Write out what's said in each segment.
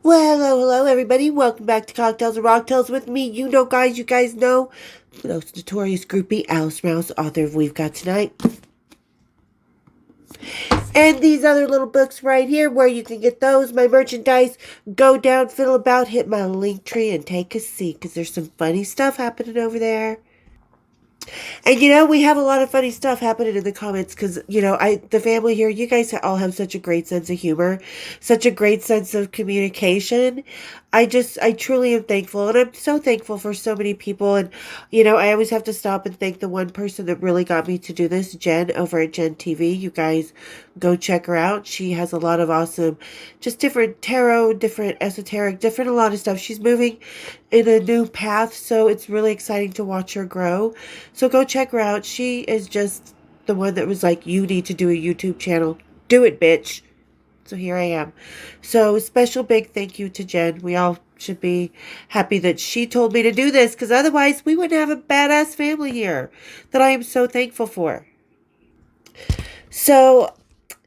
Well, hello, everybody. Welcome back to Cocktails and Rocktails with me. You guys know, most notorious groupie, Alice Mouse, author of We've Got Tonight. And these other little books right here where you can get those, my merchandise. Go down, fiddle about, hit my link tree, and take a seat because there's some funny stuff happening over there. And we have a lot of funny stuff happening in the comments because the family here, you guys all have such a great sense of humor, such a great sense of communication. I truly am thankful, and I'm so thankful for so many people. And I always have to stop and thank the one person that really got me to do this, Jen over at Jen TV. You guys go check her out. She has a lot of awesome, just different tarot, different esoteric, different a lot of stuff. She's moving in a new path, so it's really exciting to watch her grow. So go check her out. She is just the one that was like, you need to do a YouTube channel. Do it, bitch. So here I am. So special big thank you to Jen. We all should be happy that she told me to do this because otherwise we wouldn't have a badass family here that I am so thankful for. So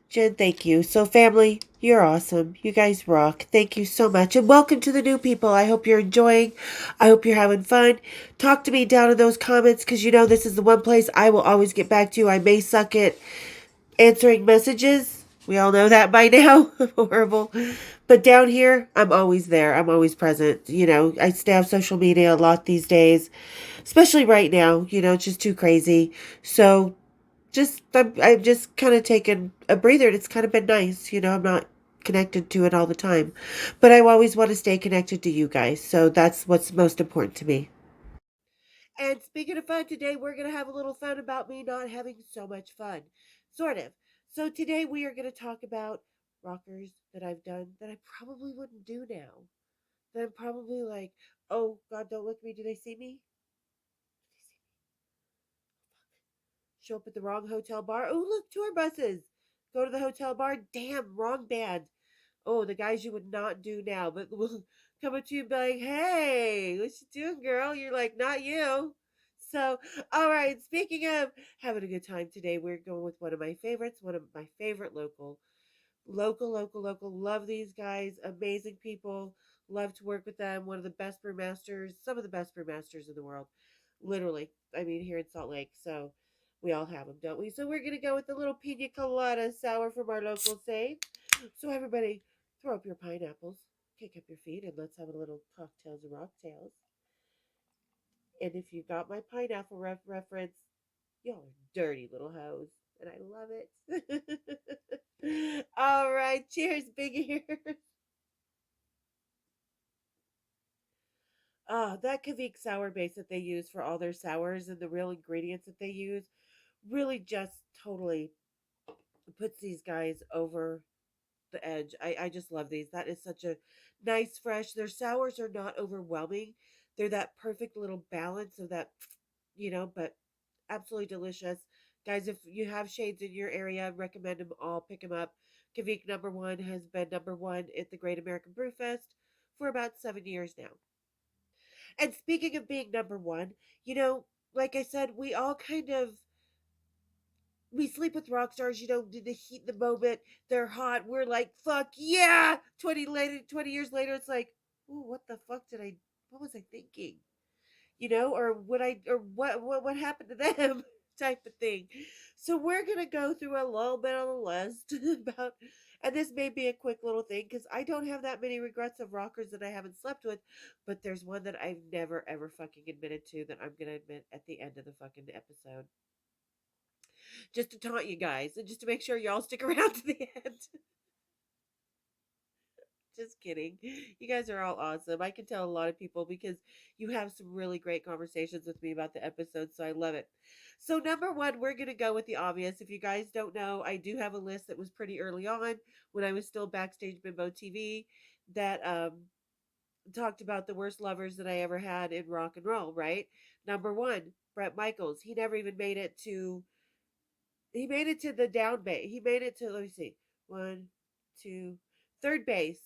Jen, thank you. So family, you're awesome. You guys rock. Thank you so much. And welcome to the new people. I hope you're enjoying. I hope you're having fun. Talk to me down in those comments because this is the one place I will always get back to you. I may suck at answering messages. We all know that by now. Horrible. But down here, I'm always there. I'm always present. I stay on social media a lot these days, especially right now. It's just too crazy. So I'm just kind of taken a breather, and it's kind of been nice. I'm not connected to it all the time, but I always want to stay connected to you guys. So that's what's most important to me. And speaking of fun, today we're going to have a little fun about me not having so much fun. Sort of. So today we are going to talk about rockers that I've done that I probably wouldn't do now. That I'm probably like, oh, God, don't look at me. Do they see me? Show up at the wrong hotel bar. Oh, look, tour buses. Go to the hotel bar. Damn, wrong band. Oh, the guys you would not do now, but will come up to you and be like, hey, what you doing, girl? You're like, not you. So, all right, speaking of having a good time today, we're going with one of my favorites, one of my favorite local. Love these guys. Amazing people. Love to work with them. One of the best brewmasters, some of the best brewmasters in the world. Literally. I mean, here in Salt Lake. So we all have them, don't we? So we're going to go with the little pina colada sour from our local safe. So everybody, throw up your pineapples, kick up your feet, and let's have a little cocktails and rocktails. And if you got my pineapple reference, y'all are dirty little hoes. And I love it. All right. Cheers, big ears. That Kavik sour base that they use for all their sours and the real ingredients that they use really just totally puts these guys over the edge. I just love these. That is such a nice, fresh. Their sours are not overwhelming. They're that perfect little balance of that, but absolutely delicious. Guys, if you have shades in your area, recommend them all. Pick them up. Kavik number one has been number one at the Great American Brew Fest for about 7 years now. And speaking of being number one, like I said, we all kind of we sleep with rock stars, the heat the moment they're hot. We're like, fuck yeah. 20 years later, it's like, ooh, what the fuck what was I thinking? Or what happened to them type of thing. So we're gonna go through a little bit on the list about, and this may be a quick little thing because I don't have that many regrets of rockers that I haven't slept with, but there's one that I've never ever fucking admitted to that I'm gonna admit at the end of the fucking episode, just to taunt you guys and just to make sure y'all stick around to the end. Just kidding. You guys are all awesome. I can tell a lot of people because you have some really great conversations with me about the episodes, so I love it. So, number one, we're going to go with the obvious. If you guys don't know, I do have a list that was pretty early on when I was still backstage Bimbo TV that talked about the worst lovers that I ever had in rock and roll, right? Number one, Bret Michaels. He never even made it to the down base. He made it to, let me see, one, two, third base,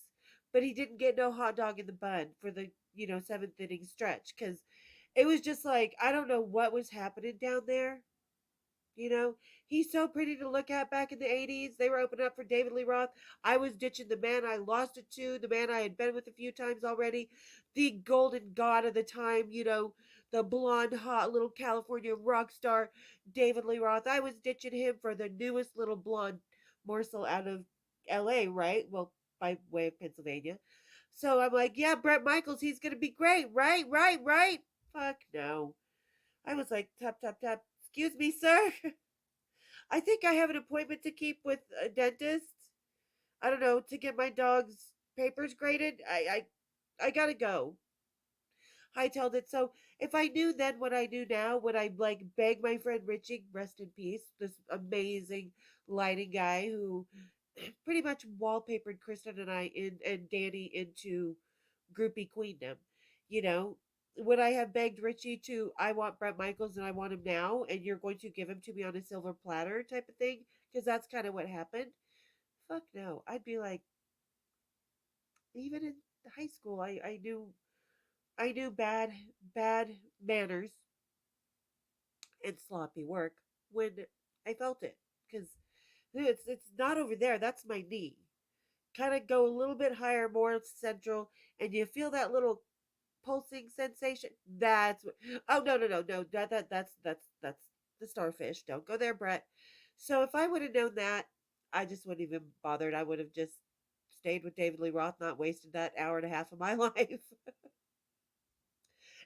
but he didn't get no hot dog in the bun for the seventh inning stretch because it was just like I don't know what was happening down there, You know, he's so pretty to look at back in the 80s. They were opening up for David Lee Roth. I was ditching the man I lost it to, the man I had been with a few times already, the golden god of the time, the blonde, hot little California rock star, David Lee Roth. I was ditching him for the newest little blonde morsel out of LA, right? Well, by way of Pennsylvania. So I'm like, yeah, Brett Michaels, he's going to be great, right? Right, right. Fuck no. I was like, tap, tap, tap. Excuse me, sir. I think I have an appointment to keep with a dentist. I don't know, to get my dog's papers graded. I gotta go. Hightailed it. So if I knew then what I knew now, would I like beg my friend Richie, rest in peace, this amazing lighting guy who pretty much wallpapered Kristen and I and Danny into groupie queendom. You know, would I have begged Richie to I want Brett Michaels and I want him now and you're going to give him to me on a silver platter type of thing? Because that's kind of what happened. Fuck no. I'd be like, even in high school, I knew bad manners and sloppy work when I felt it. Because it's not over there. That's my knee. Kind of go a little bit higher, more central, and you feel that little pulsing sensation. That's what. Oh no. That's the starfish. Don't go there, Brett. So if I would have known that, I just wouldn't even bothered. I would have just stayed with David Lee Roth, not wasted that hour and a half of my life.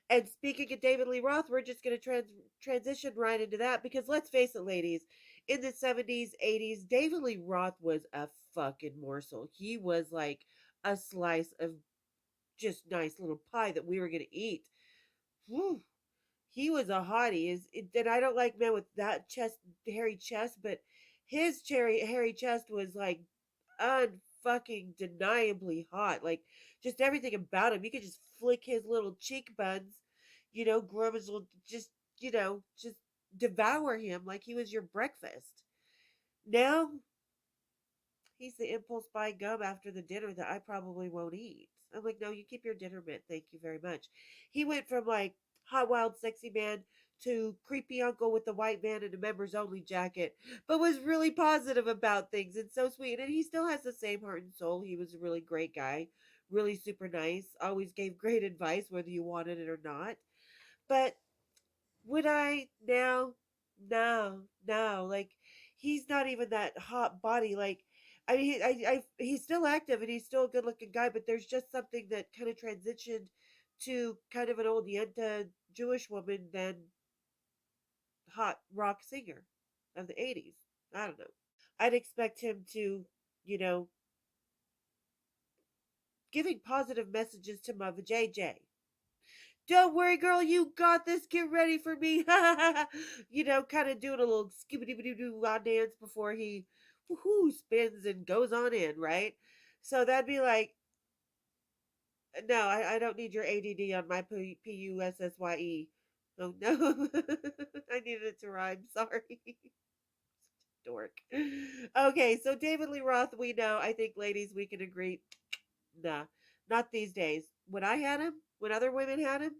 And speaking of David Lee Roth, we're just going to transition right into that because let's face it, ladies, in the 70s, 80s, David Lee Roth was a fucking morsel. He was like a slice of just nice little pie that we were going to eat. Whew. He was a hottie. And I don't like men with that chest, hairy chest, but his hairy chest was like unfucking deniably hot. Like just everything about him. You could just flick his little cheekbones, Grumman's will just devour him like he was your breakfast. Now he's the impulse buy gum after the dinner that I probably won't eat. I'm like, no, you keep your dinner mint. Thank you very much. He went from like hot, wild, sexy man to creepy uncle with the white van and a members only jacket, but was really positive about things and so sweet. And he still has the same heart and soul. He was a really great guy, really super nice, always gave great advice, whether you wanted it or not. But would I now? No, no. Like he's not even that hot body. Like I mean, he's still active and he's still a good looking guy. But there's just something that kind of transitioned to kind of an old Yenta Jewish woman than hot rock singer of the 80s. I don't know. I'd expect him to, you know, giving positive messages to my JJ. Don't worry, girl, you got this. Get ready for me. Kind of doing a little skibbity doo dance before he woohoo spins and goes on in, right? So that'd be like, no, I don't need your ADD on my PUSSYE. Oh, no. I needed it to rhyme. Sorry. Dork. Okay, so David Lee Roth, we know. I think, ladies, we can agree. Nah, not these days. When I had him, when other women had him,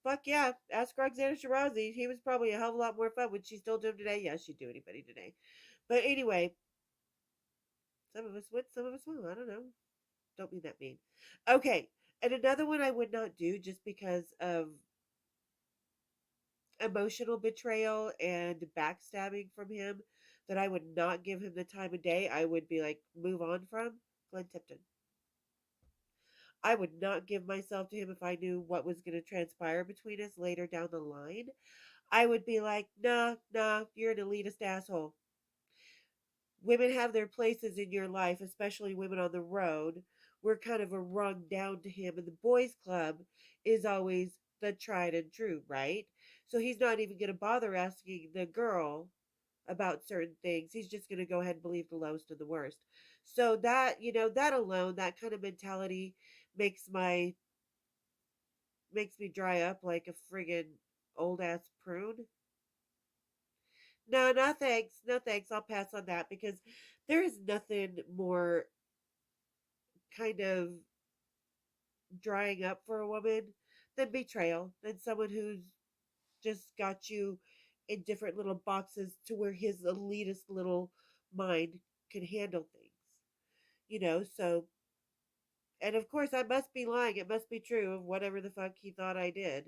fuck yeah. Ask Roxana Shirazi. He was probably a hell of a lot more fun. Would she still do him today? Yes, she'd do anybody today. But anyway, some of us would, some of us won't. I don't know. Don't mean that mean. Okay. And another one I would not do just because of emotional betrayal and backstabbing from him that I would not give him the time of day. I would be like, move on from Glenn Tipton. I would not give myself to him if I knew what was going to transpire between us later down the line. I would be like, nah, nah, you're an elitist asshole. Women have their places in your life, especially women on the road. We're kind of a rung down to him, and the boys' club is always the tried and true, right? So he's not even going to bother asking the girl about certain things. He's just going to go ahead and believe the lowest and the worst. So that alone, that kind of mentality makes me dry up like a friggin' old ass prune. No, no thanks. No thanks. I'll pass on that because there is nothing more kind of drying up for a woman than betrayal, than someone who's just got you in different little boxes to where his elitist little mind can handle things. So, and of course I must be lying. It must be true of whatever the fuck he thought I did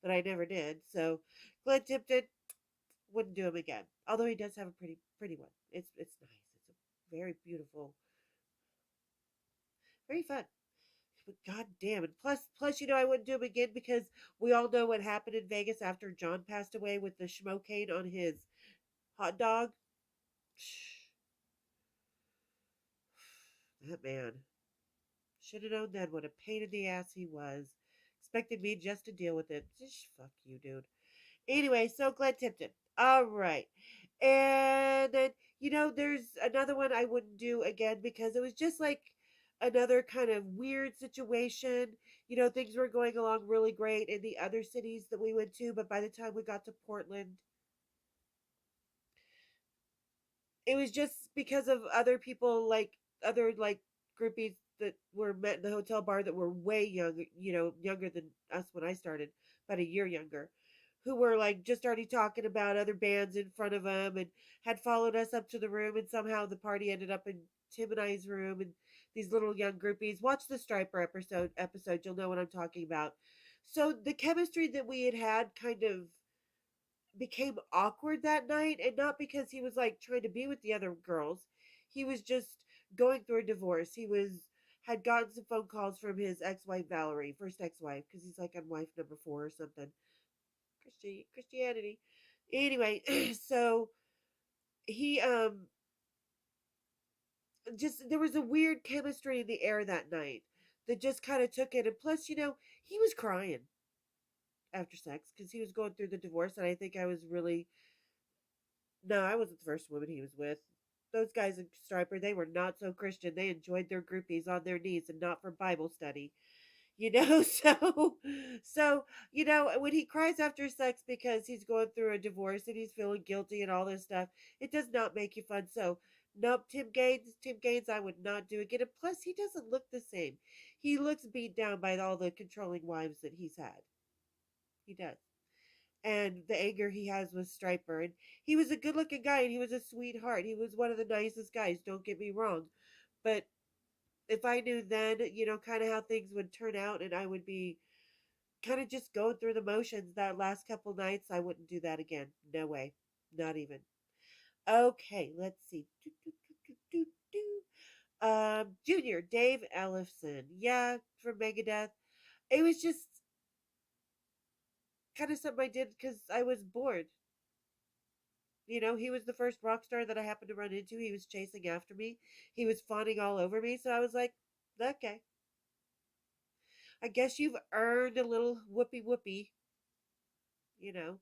that I never did. So Glenn Tipton, wouldn't do him again. Although he does have a pretty one. It's nice. It's a very beautiful, very fun. But god damn it. Plus, I wouldn't do him again because we all know what happened in Vegas after John passed away with the schmocaine on his hot dog. That man should have known then what a pain in the ass he was. Expected me just to deal with it. Just fuck you, dude. Anyway, so Glenn Tipton. All right. And then, there's another one I wouldn't do again because it was just like another kind of weird situation. Things were going along really great in the other cities that we went to, but by the time we got to Portland, it was just because of other people, like other like groupies that were met in the hotel bar that were way younger, younger than us when I started, about a year younger, who were like just already talking about other bands in front of them and had followed us up to the room, and somehow the party ended up in Tim and I's room, and these little young groupies. Watch the Striper episode, you'll know what I'm talking about. So the chemistry that we had kind of became awkward that night, and not because he was like trying to be with the other girls. He was just going through a divorce. He was had gotten some phone calls from his ex-wife Valerie, first ex-wife, because he's like on wife number 4 or something. Christianity. Anyway, so he just there was a weird chemistry in the air that night that just kind of took it. And plus, he was crying after sex because he was going through the divorce, and I think I was really no, I wasn't the first woman he was with. Those guys in Striper, they were not so Christian. They enjoyed their groupies on their knees and not for Bible study. So when he cries after sex because he's going through a divorce and he's feeling guilty and all this stuff, it does not make you fun. So nope, Tim Gaines, I would not do again. And plus, he doesn't look the same. He looks beat down by all the controlling wives that he's had. He does. And the anger he has with Striper. And he was a good looking guy and he was a sweetheart. He was one of the nicest guys, don't get me wrong. But if I knew then, kind of how things would turn out and I would be kind of just going through the motions that last couple nights, I wouldn't do that again. No way. Not even. Okay, let's see. Junior, Dave Ellefson. Yeah, from Megadeth. It was just kind of something I did because I was bored. He was the first rock star that I happened to run into. He was chasing after me. He was fawning all over me. So I was like, okay, I guess you've earned a little whoopee whoopee. You know,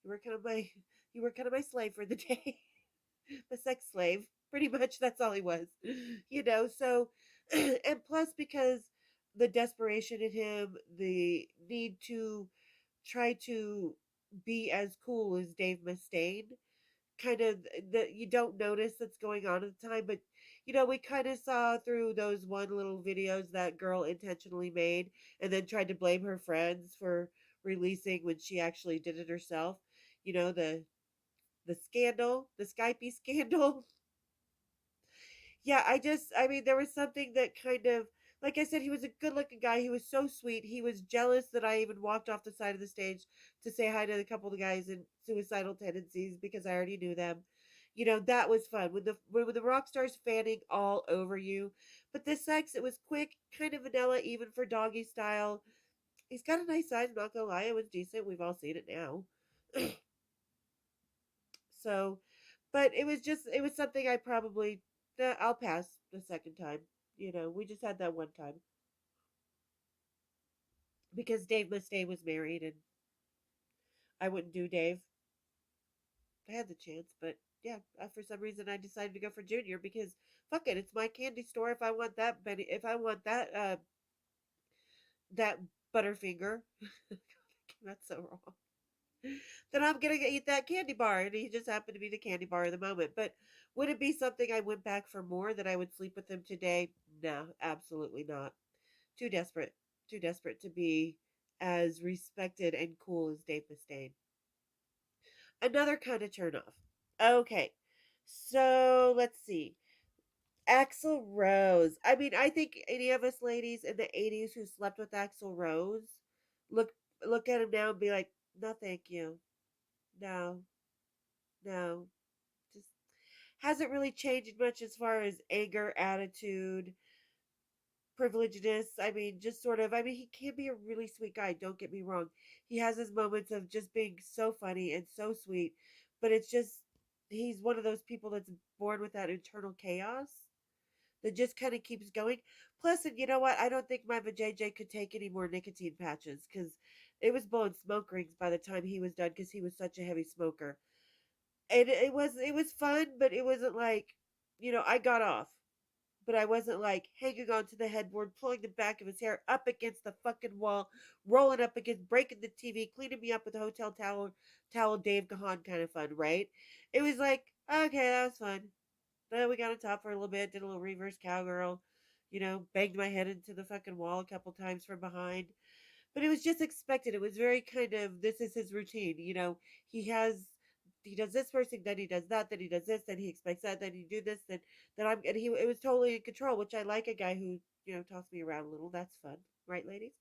you were kind of my, you were kind of my slave for the day, the sex slave. Pretty much, that's all he was. So, and plus because the desperation in him, the need to try to be as cool as Dave Mustaine, kind of that you don't notice that's going on at the time, but we kind of saw through those one little videos that girl intentionally made and then tried to blame her friends for releasing when she actually did it herself. The scandal, the Skype scandal. Yeah, I mean, there was something that kind of, like I said, he was a good looking guy. He was so sweet. He was jealous that I even walked off the side of the stage to say hi to a couple of the guys in suicidal tendencies because I already knew them. That was fun. When the rock stars fanning all over you. But this sex, it was quick, kind of vanilla, even for doggy style. He's got a nice size, I'm not gonna lie. It was decent. We've all seen it now. So, but it was something I probably, I'll pass the second time. We just had that one time because Dave Mustaine was married and I wouldn't do Dave. I had the chance, but yeah, for some reason I decided to go for Junior because fuck it, it's my candy store. If I want that, if I want that Butterfinger, that's so wrong. Then I'm gonna eat that candy bar, and he just happened to be the candy bar of the moment. But would it be something I went back for more that I would sleep with him today? No, absolutely not. Too desperate, too desperate to be as respected and cool as Dave Mustaine. Another kind of turn off. Okay. So let's see. Axl Rose. I mean, I think any of us ladies in the 80s who slept with Axl Rose look look at him now and be like, "No, thank you. No, no." Just hasn't really changed much as far as anger, attitude, privilegedness. I mean, just sort of. I mean, he can be a really sweet guy. Don't get me wrong. He has his moments of just being so funny and so sweet, but it's just he's one of those people that's born with that internal chaos that just kind of keeps going. Plus, and you know what? I don't think my vajayjay could take any more nicotine patches because it was blowing smoke rings by the time he was done because he was such a heavy smoker. And it was fun, but it wasn't like, I got off, but I wasn't like hanging on to the headboard, pulling the back of his hair up against the fucking wall, rolling up against, breaking the TV, cleaning me up with a hotel towel, Dave Gahan kind of fun, right? It was like, okay, that was fun. Then we got on top for a little bit, did a little reverse cowgirl, banged my head into the fucking wall a couple times from behind. But it was just expected. It was very kind of this is his routine. He has he does this first thing, then he does that, then he does this, then he expects that, then he do this, then I'm and he it was totally in control, which I like a guy who, tossed me around a little. That's fun, right, ladies?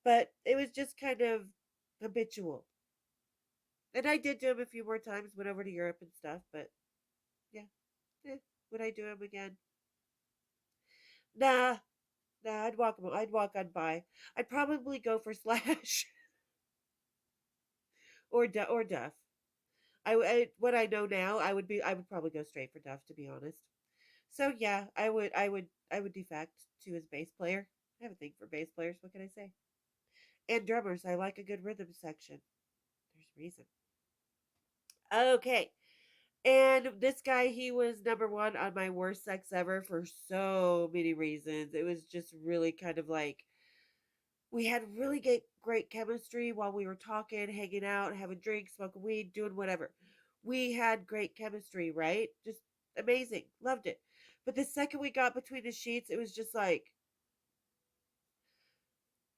But it was just kind of habitual. And I did do him a few more times, went over to Europe and stuff, but yeah. Would I do him again? Nah, nah, I'd walk on by. I'd probably go for Slash or Duff. What I know now, I would probably go straight for Duff, to be honest. So yeah, I would defect to his bass player. I have a thing for bass players. What can I say? And drummers. I like a good rhythm section. There's reason. Okay, and this guy, he was number one on my worst sex ever for so many reasons. It was just really kind of like we had really great chemistry while we were talking, hanging out, having drinks, smoking weed, doing whatever. We had great chemistry, right? Just amazing. Loved it. But the second we got between the sheets, it was just like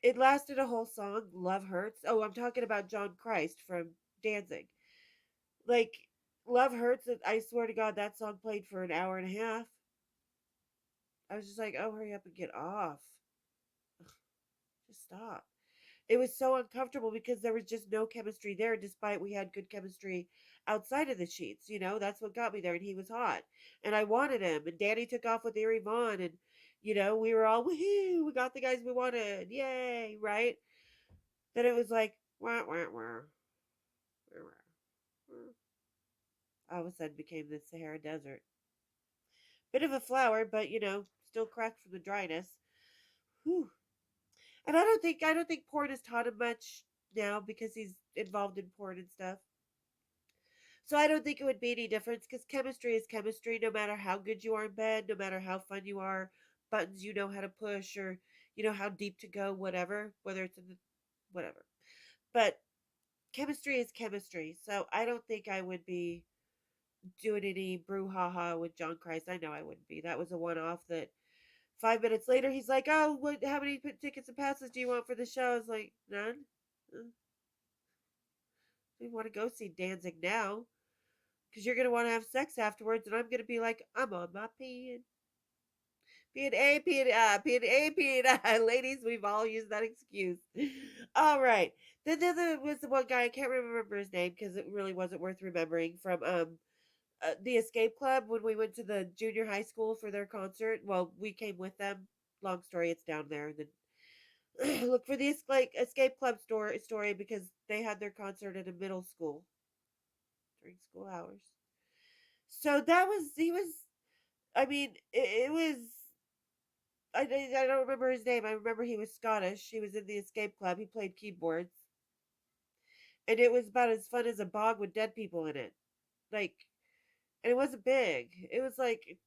it lasted a whole song. Love Hurts. Oh, I'm talking about John Christ from Danzig. Like Love Hurts. I swear to God, that song played for an hour and a half. I was just like, oh, hurry up and get off. Just stop. It was so uncomfortable because there was just no chemistry there, despite we had good chemistry outside of the sheets. That's what got me there. And he was hot. And I wanted him. And Danny took off with Erie Vaughn. And, we were all, woohoo, we got the guys we wanted. Yay, right? Then it was like, wah, wah, wah, wah, wah. All of a sudden became the Sahara Desert. Bit of a flower, but, still cracked from the dryness. Whew. And I don't think porn has taught him much now because he's involved in porn and stuff. So I don't think it would be any difference because chemistry is chemistry no matter how good you are in bed, no matter how fun you are, buttons you know how to push or how deep to go, whatever, whether it's in the whatever. But chemistry is chemistry. So I don't think I would be doing any brouhaha with John Christ. I know I wouldn't be. That was a one off that 5 minutes later he's like, "Oh, how many tickets and passes do you want for the show?" I was like, "None." We want to go see Danzig now because you're gonna want to have sex afterwards, and I'm gonna be like, I'm on my pee and A, pee and I, pee and A, pee and I. Ladies, we've all used that excuse. All right. Then there was the one guy I can't remember his name because it really wasn't worth remembering from the Escape Club when we went to the junior high school for their concert. Well, we came with them. Long story, it's down there. And then look for the Escape Club story because they had their concert at a middle school during school hours. So that was he was. I mean, it was. I don't remember his name. I remember he was Scottish. He was in the Escape Club. He played keyboards, and it was about as fun as a bog with dead people in it. Like, and it wasn't big. It was like,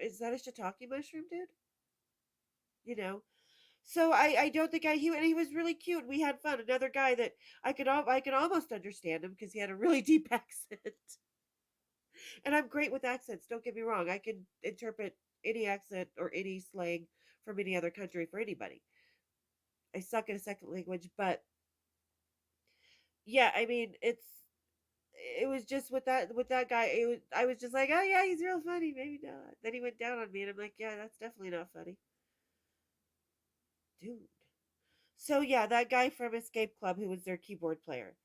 is that a shiitake mushroom, dude? So I don't think and he was really cute. We had fun. Another guy that I could almost understand him because he had a really deep accent. And I'm great with accents. Don't get me wrong. I can interpret any accent or any slang from any other country for anybody. I suck at a second language, but yeah, I mean, it was just with that guy. I was just like, oh yeah, he's real funny. Maybe not. Then he went down on me, and I'm like, yeah, that's definitely not funny, dude. So yeah, that guy from Escape Club who was their keyboard player,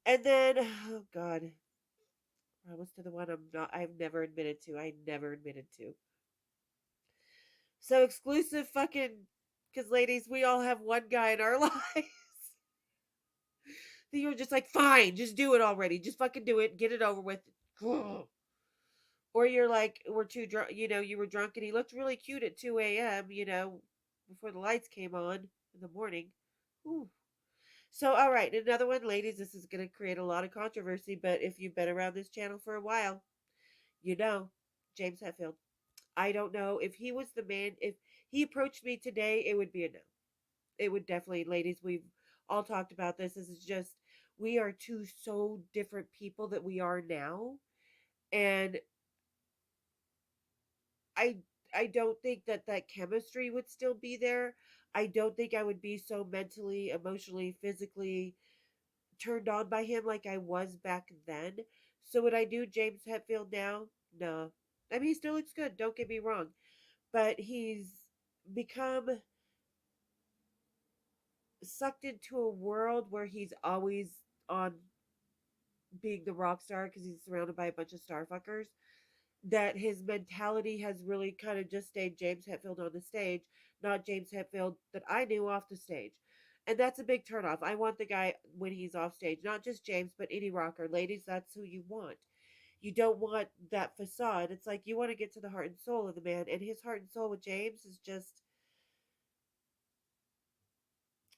and then oh god, we're almost to the one I've never admitted to. I never admitted to. So exclusive fucking, because ladies, we all have one guy in our lives that you're just like, fine, just do it already. Just fucking do it. Get it over with. Or you're like, we're too drunk, you were drunk and he looked really cute at 2 a.m., before the lights came on in the morning. Ooh. So, all right, another one, ladies, this is going to create a lot of controversy, but if you've been around this channel for a while, you know, James Hetfield. I don't know if he was the man, if he approached me today, it would be a no. It would definitely, ladies, we've all talked about this. This is just, we are two so different people that we are now. And I I don't think that that chemistry would still be there. I don't think I would be so mentally, emotionally, physically turned on by him like I was back then. So would I do James Hetfield now? No. I mean, he still looks good, don't get me wrong, but he's become sucked into a world where he's always on being the rock star because he's surrounded by a bunch of star fuckers, that his mentality has really kind of just stayed James Hetfield on the stage, not James Hetfield that I knew off the stage. And that's a big turnoff. I want the guy when he's off stage, not just James, but any rocker. Ladies, that's who you want. You don't want that facade. It's like you want to get to the heart and soul of the man, and his heart and soul with James is just,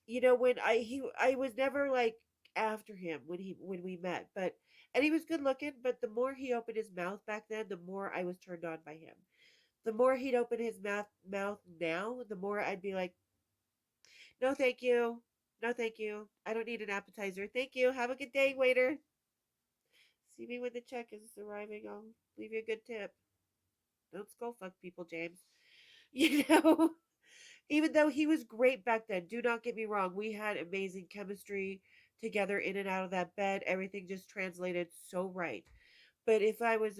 when I was never like after him when we met, but and he was good looking, but the more he opened his mouth back then, the more I was turned on by him. The more he'd open his mouth now, the more I'd be like, no, thank you. No, thank you. I don't need an appetizer. Thank you. Have a good day, waiter. See me when the check is arriving. I'll leave you a good tip. Don't skull fuck people, James. You know, even though he was great back then, do not get me wrong. We had amazing chemistry together in and out of that bed. Everything just translated so right. But if I was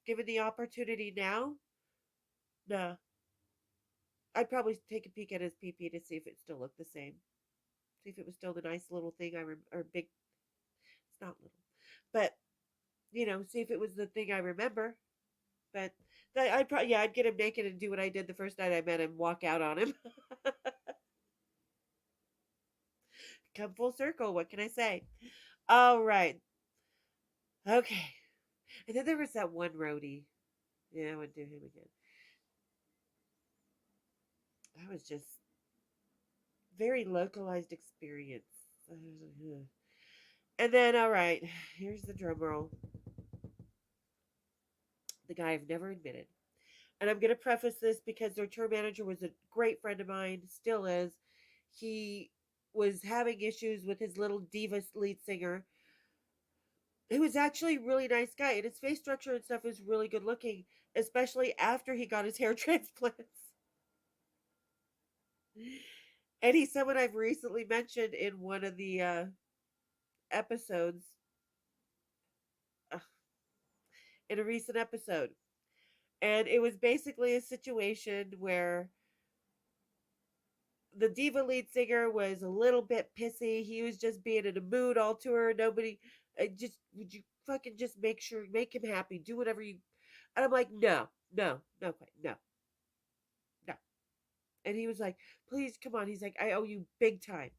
given the opportunity now, nah, I'd probably take a peek at his PP to see if it still looked the same. See if it was still the nice little thing or big. It's not little, but see if it was the thing I remember. But I'd probably, yeah, I'd get him naked and do what I did the first night I met him, walk out on him. Come full circle. What can I say? All right, okay. And then there was that one roadie. Yeah, I wouldn't do him again. That was just very localized experience. And then, all right, here's the drum roll. The guy I've never admitted. And I'm going to preface this because their tour manager was a great friend of mine, still is. He was having issues with his little diva lead singer, who was actually a really nice guy. And his face structure and stuff was really good looking, especially after he got his hair transplants. And he's someone I've recently mentioned in one of the episodes, uh, in a recent episode. And it was basically a situation where the diva lead singer was a little bit pissy. He was just being in a mood all tour. Nobody, just would you fucking just make him happy, do whatever you. And I'm like, no, no, no, quite, no, no. And he was like, please come on. He's like, I owe you big time.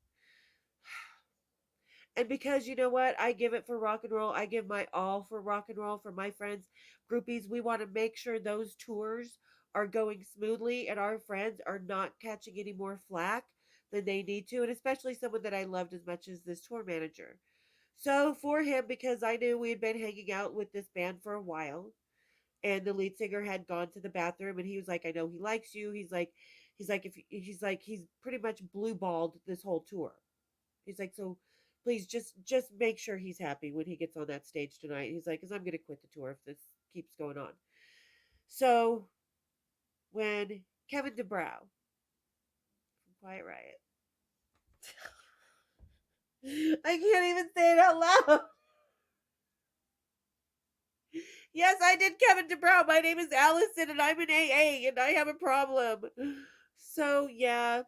And because you know what, I give it for rock and roll. I give my all for rock and roll for my friends, groupies. We want to make sure those tours are going smoothly and our friends are not catching any more flack than they need to. And especially someone that I loved as much as this tour manager. So for him, because I knew we had been hanging out with this band for a while, and the lead singer had gone to the bathroom, and he was like, I know he likes you. He's like, if he's pretty much blue balled this whole tour. He's like, so please just make sure he's happy when he gets on that stage tonight. He's like, because I'm gonna quit the tour if this keeps going on. So when Kevin DeBrow from Quiet Riot, I can't even say it out loud. Yes, I did Kevin DeBrow. My name is Allison and I'm an AA and I have a problem. So, yeah,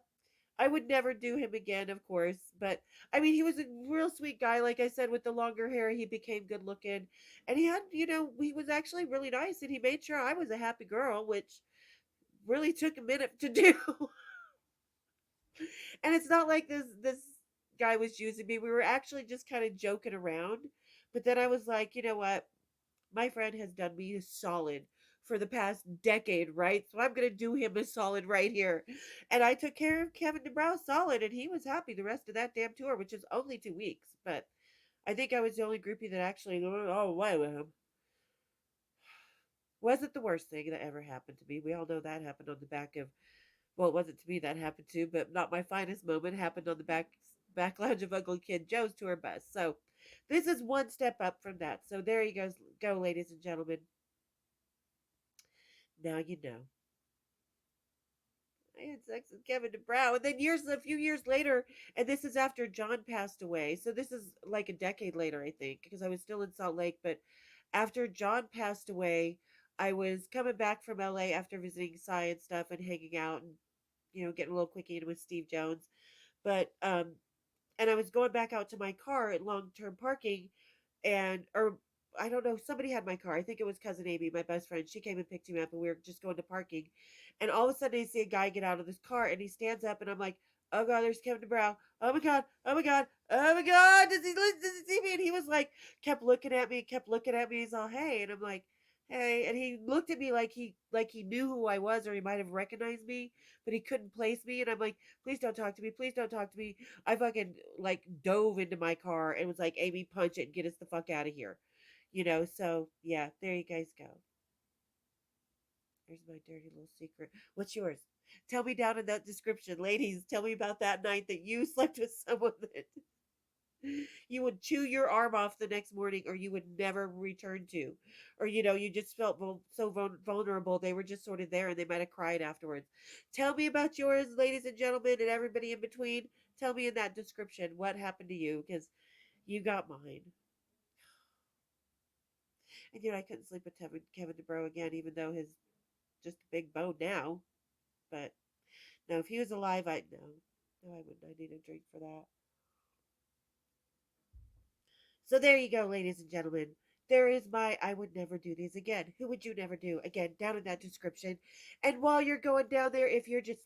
I would never do him again, of course. But, I mean, he was a real sweet guy. Like I said, with the longer hair, he became good looking. And he had, he was actually really nice and he made sure I was a happy girl, which really took a minute to do. And it's not like this guy was using me. We were actually just kind of joking around. But then I was like, you know what? My friend has done me a solid for the past decade, right? So I'm gonna do him a solid right here. And I took care of Kevin DeBrow solid, and he was happy the rest of that damn tour, which is only 2 weeks. But I think I was the only groupie that actually went all away with him. Wasn't the worst thing that ever happened to me. We all know that happened on the back of, well, it wasn't to me that happened to, but not my finest moment happened on the back lounge of Ugly Kid Joe's tour bus. So this is one step up from that. So there you go, ladies and gentlemen. Now you know. I had sex with Kevin DeBrow. And then a few years later, and this is after John passed away. So this is like a decade later, I think, because I was still in Salt Lake. But after John passed away, I was coming back from LA after visiting Cy and stuff and hanging out and, getting a little quickie in with Steve Jones. But and I was going back out to my car at long term parking, and or I don't know, somebody had my car. I think it was cousin Amy, my best friend. She came and picked me up, and we were just going to parking. And all of a sudden, I see a guy get out of this car, and he stands up, and I'm like, "Oh God, there's Kevin DeBrow! Oh my God! Oh my God! Oh my God! Does he see me?" And he was like, kept looking at me, kept looking at me. He's all, "Hey," and I'm like, "Hey," and he looked at me like he knew who I was, or he might have recognized me, but he couldn't place me. And I'm like, "Please don't talk to me! Please don't talk to me!" I fucking like dove into my car and was like, "Amy, punch it and get us the fuck out of here." So yeah, there you guys go. Here's my dirty little secret. What's yours? Tell me down in that description. Ladies, tell me about that night that you slept with someone that you would chew your arm off the next morning or you would never return to. Or, you just felt so vulnerable. They were just sort of there and they might have cried afterwards. Tell me about yours, ladies and gentlemen, and everybody in between. Tell me in that description what happened to you because you got mine. And I couldn't sleep with Kevin DeBro again, even though his just a big bone now. But no, if he was alive, I'd know. No, I wouldn't. I need a drink for that. So there you go, ladies and gentlemen. There is my I would never do these again. Who would you never do? Again, down in that description. And while you're going down there, if you're just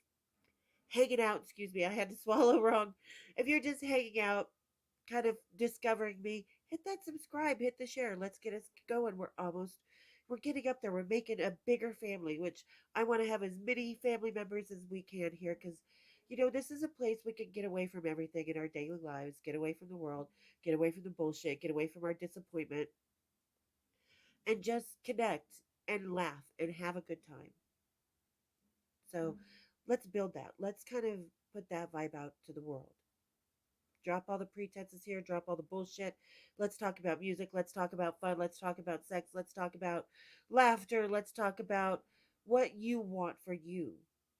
hanging out, excuse me, I had to swallow wrong. If you're just hanging out, kind of discovering me, hit that subscribe, hit the share. Let's get us going. We're getting up there. We're making a bigger family, which I want to have as many family members as we can here because, this is a place we can get away from everything in our daily lives, get away from the world, get away from the bullshit, get away from our disappointment, and just connect and laugh and have a good time. So let's build that. Let's kind of put that vibe out to the world. Drop all the pretenses here, drop all the bullshit. Let's talk about music. Let's talk about fun. Let's talk about sex. Let's talk about laughter. Let's talk about what you want for you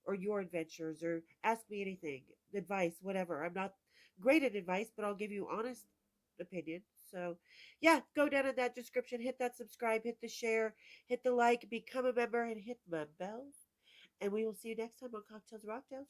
or your adventures or ask me anything, advice, whatever. I'm not great at advice, but I'll give you honest opinion. So, yeah, go down in that description, hit that subscribe, hit the share, hit the like, become a member, and hit my bell. And we will see you next time on Cocktails Rocktails.